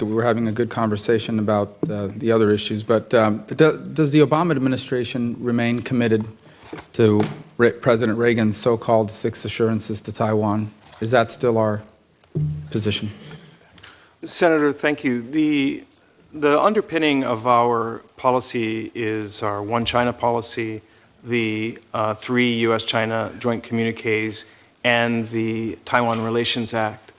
we're having a good conversation about the other issues, but does the Obama administration remain committed to President Reagan's so-called 6 assurances to Taiwan? Is that still our position? Senator, thank you. The underpinning of our policy is our One China policy, the 3 U.S.-China joint communiques, and the Taiwan Relations Act.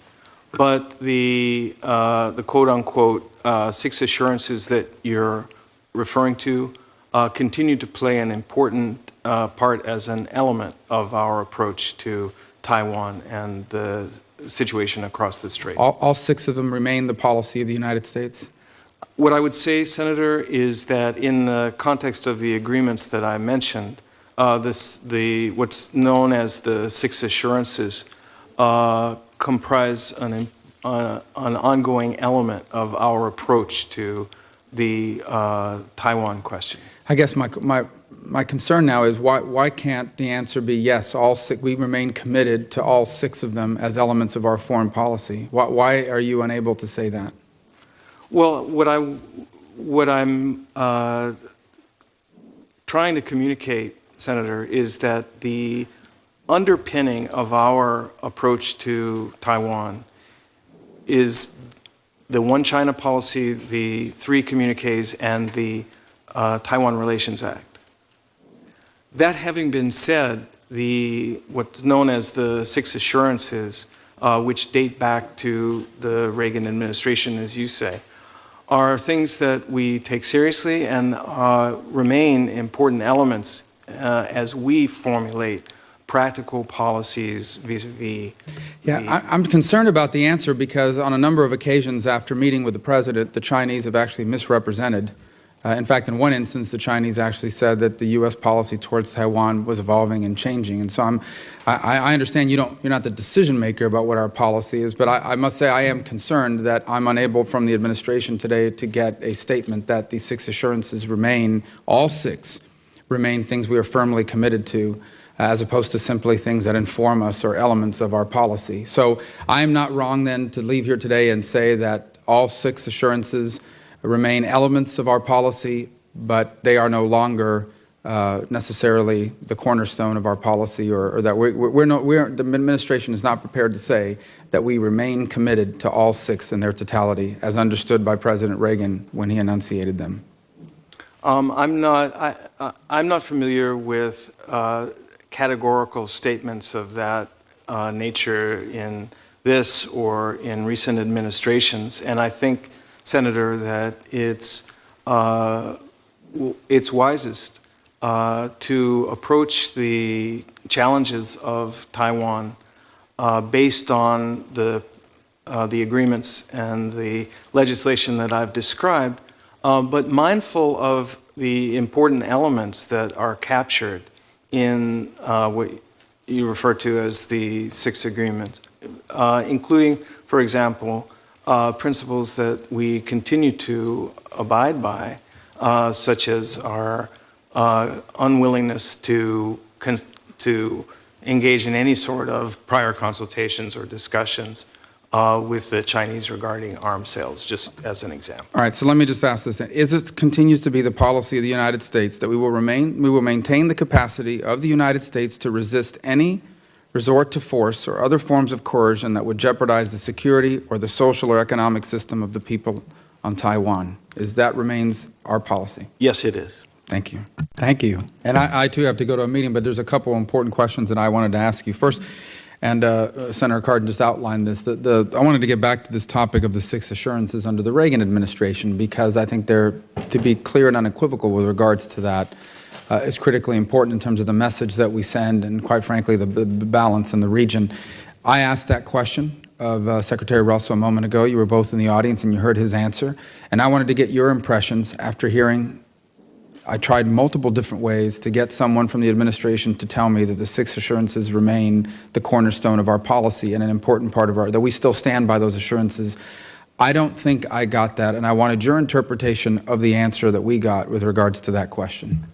But the quote-unquote 6 assurances that you're referring to continue to play an important part as an element of our approach to Taiwan and the situation across the strait. All 6 of them remain the policy of the United States? What I would say, Senator, is that in the context of the agreements that I mentioned, what's known as the 6 assurances comprise an ongoing element of our approach to the Taiwan question. I guess my concern now is why can't the answer be yes, all 6, we remain committed to all 6 of them as elements of our foreign policy? Why are you unable to say that? Well, what I'm trying to communicate, Senator, is that the underpinning of our approach to Taiwan is the One China policy, the 3 communiques, and the Taiwan Relations Act. That having been said, what's known as the 6 assurances, which date back to the Reagan administration, as you say, are things that we take seriously and remain important elements as we formulate practical policies vis-a-vis. Yeah, I'm concerned about the answer because on a number of occasions after meeting with the president, the Chinese have actually misrepresented. In fact, in one instance, the Chinese actually said that the U.S. policy towards Taiwan was evolving and changing. And so I understand you're not the decision maker about what our policy is, but I must say I am concerned that I'm unable from the administration today to get a statement that the 6 assurances remain, all 6 remain things we are firmly committed to, as opposed to simply things that inform us or elements of our policy. So I am not wrong then to leave here today and say that all 6 assurances remain elements of our policy, but they are no longer necessarily the cornerstone of our policy, or that the administration is not prepared to say that we remain committed to all 6 in their totality, as understood by President Reagan when he enunciated them. I'm not familiar with categorical statements of that nature in this or in recent administrations, and I think, Senator, that it's wisest to approach the challenges of Taiwan based on the agreements and the legislation that I've described, but mindful of the important elements that are captured in what you refer to as the 6 agreements, including, for example, principles that we continue to abide by, such as our unwillingness to engage in any sort of prior consultations or discussions with the Chinese regarding arms sales, just as an example. All right, so let me just ask this then. Continues to be the policy of the United States that we will maintain the capacity of the United States to resist any resort to force or other forms of coercion that would jeopardize the security or the social or economic system of the people on Taiwan? That remains our policy? Yes, it is. Thank you. Thank you. And I too have to go to a meeting, but there's a couple important questions that I wanted to ask you. First, and Senator Cardin just outlined this, I wanted to get back to this topic of the 6 assurances under the Reagan administration, because I think they're, to be clear and unequivocal with regards to that, is critically important in terms of the message that we send and, quite frankly, the balance in the region. I asked that question of Secretary Russell a moment ago. You were both in the audience and you heard his answer. And I wanted to get your impressions after hearing. I tried multiple different ways to get someone from the administration to tell me that the 6 assurances remain the cornerstone of our policy and an important part of that we still stand by those assurances. I don't think I got that, and I wanted your interpretation of the answer that we got with regards to that question.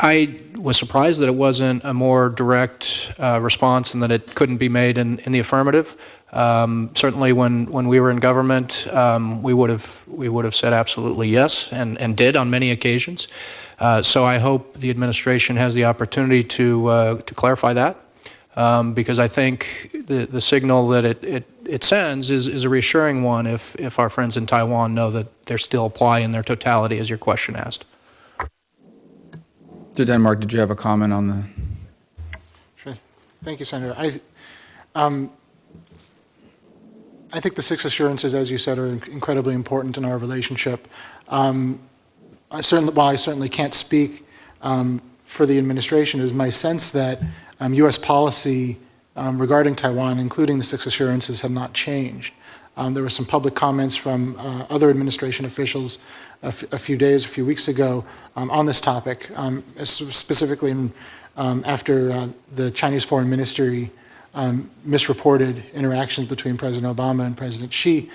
I was surprised that it wasn't a more direct response and that it couldn't be made in the affirmative. Certainly, when we were in government, we would have said absolutely yes, and did on many occasions. So I hope the administration has the opportunity to clarify that, because I think the signal that it sends is a reassuring one if our friends in Taiwan know that they still apply in their totality, as your question asked. To Denmark, did you have a comment on the? Sure. Thank you, Senator. I think the 6 assurances, as you said, are incredibly important in our relationship. While I certainly can't speak for the administration, it is my sense that U.S. policy regarding Taiwan, including the 6 assurances, have not changed. There were some public comments from other administration officials a few weeks ago on this topic, specifically after the Chinese Foreign Ministry misreported interactions between President Obama and President Xi,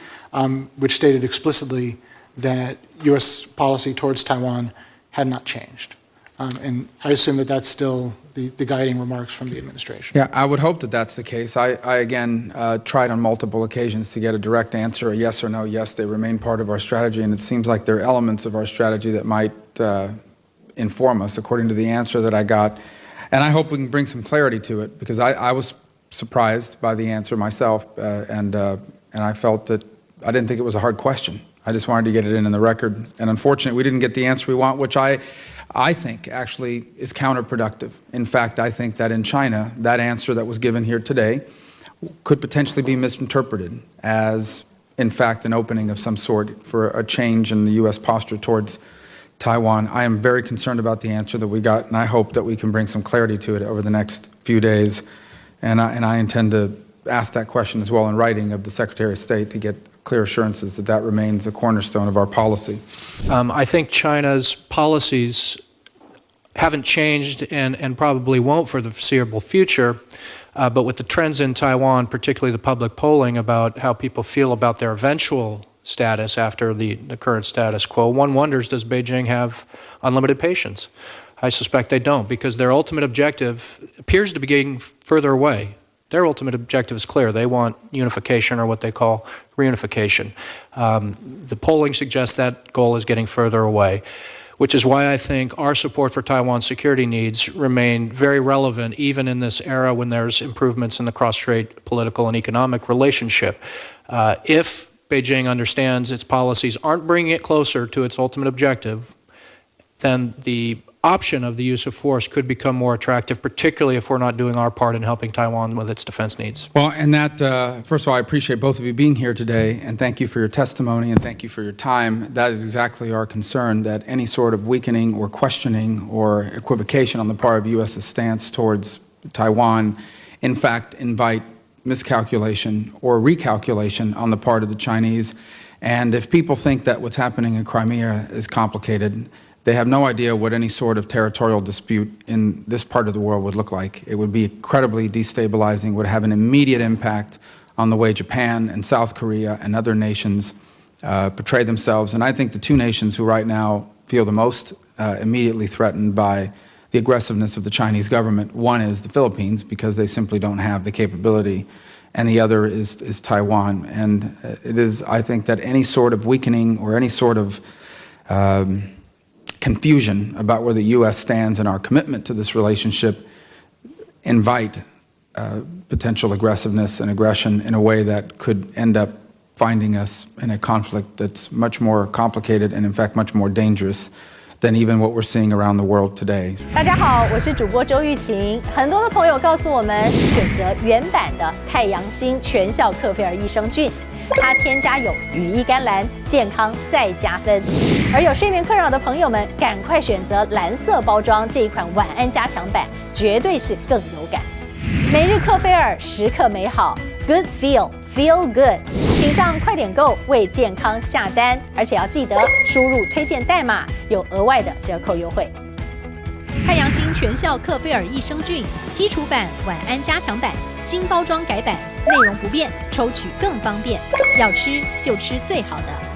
which stated explicitly that U.S. policy towards Taiwan had not changed. And I assume that that's still the guiding remarks from the administration. Yeah, I would hope that that's the case. I again, tried on multiple occasions to get a direct answer, a yes or no. Yes, they remain part of our strategy, and it seems like there are elements of our strategy that might inform us, according to the answer that I got. And I hope we can bring some clarity to it, because I was surprised by the answer myself, and I felt that I didn't think it was a hard question. I just wanted to get it in the record. And unfortunately, we didn't get the answer we want, which I think actually is counterproductive. In fact, I think that in China, that answer that was given here today could potentially be misinterpreted as, in fact, an opening of some sort for a change in the U.S. posture towards Taiwan. I am very concerned about the answer that we got, and I hope that we can bring some clarity to it over the next few days. And I intend to ask that question as well in writing of the Secretary of State to get clear assurances that that remains a cornerstone of our policy. I think China's policies haven't changed and probably won't for the foreseeable future, but with the trends in Taiwan, particularly the public polling about how people feel about their eventual status after the current status quo, one wonders, does Beijing have unlimited patience? I suspect they don't, because their ultimate objective appears to be getting further away. Their ultimate objective is clear. They want unification, or what they call reunification. The polling suggests that goal is getting further away, which is why I think our support for Taiwan's security needs remain very relevant, even in this era when there's improvements in the cross-strait political and economic relationship. If Beijing understands its policies aren't bringing it closer to its ultimate objective, then the option of the use of force could become more attractive, particularly if we're not doing our part in helping Taiwan with its defense needs. Well, and that, first of all, I appreciate both of you being here today, and thank you for your testimony, and thank you for your time. That is exactly our concern, that any sort of weakening or questioning or equivocation on the part of U.S.'s stance towards Taiwan, in fact, invite miscalculation or recalculation on the part of the Chinese. And if people think that what's happening in Crimea is complicated, they have no idea what any sort of territorial dispute in this part of the world would look like. It would be incredibly destabilizing, would have an immediate impact on the way Japan and South Korea and other nations portray themselves. And I think the two nations who right now feel the most immediately threatened by the aggressiveness of the Chinese government, one is the Philippines, because they simply don't have the capability, and the other is Taiwan. And it is, I think, that any sort of weakening or any sort of confusion about where the U.S. stands in our commitment to this relationship invite potential aggressiveness and aggression in a way that could end up finding us in a conflict that's much more complicated and, in fact, much more dangerous than even what we're seeing around the world today. 大家好，我是主播周玉琴。很多的朋友告诉我们，选择原版的太阳星全效克菲尔益生菌。它添加有羽衣甘蓝，健康再加分。而有睡眠困扰的朋友们，赶快选择蓝色包装这一款晚安加强版，绝对是更有感。每日克菲尔，时刻美好 ，Good Feel Good， 请上快点购为健康下单，而且要记得输入推荐代码，有额外的折扣优惠。太阳星全效克菲尔益生菌基础版、晚安加强版，新包装改版，内容不变，抽取更方便。要吃就吃最好的。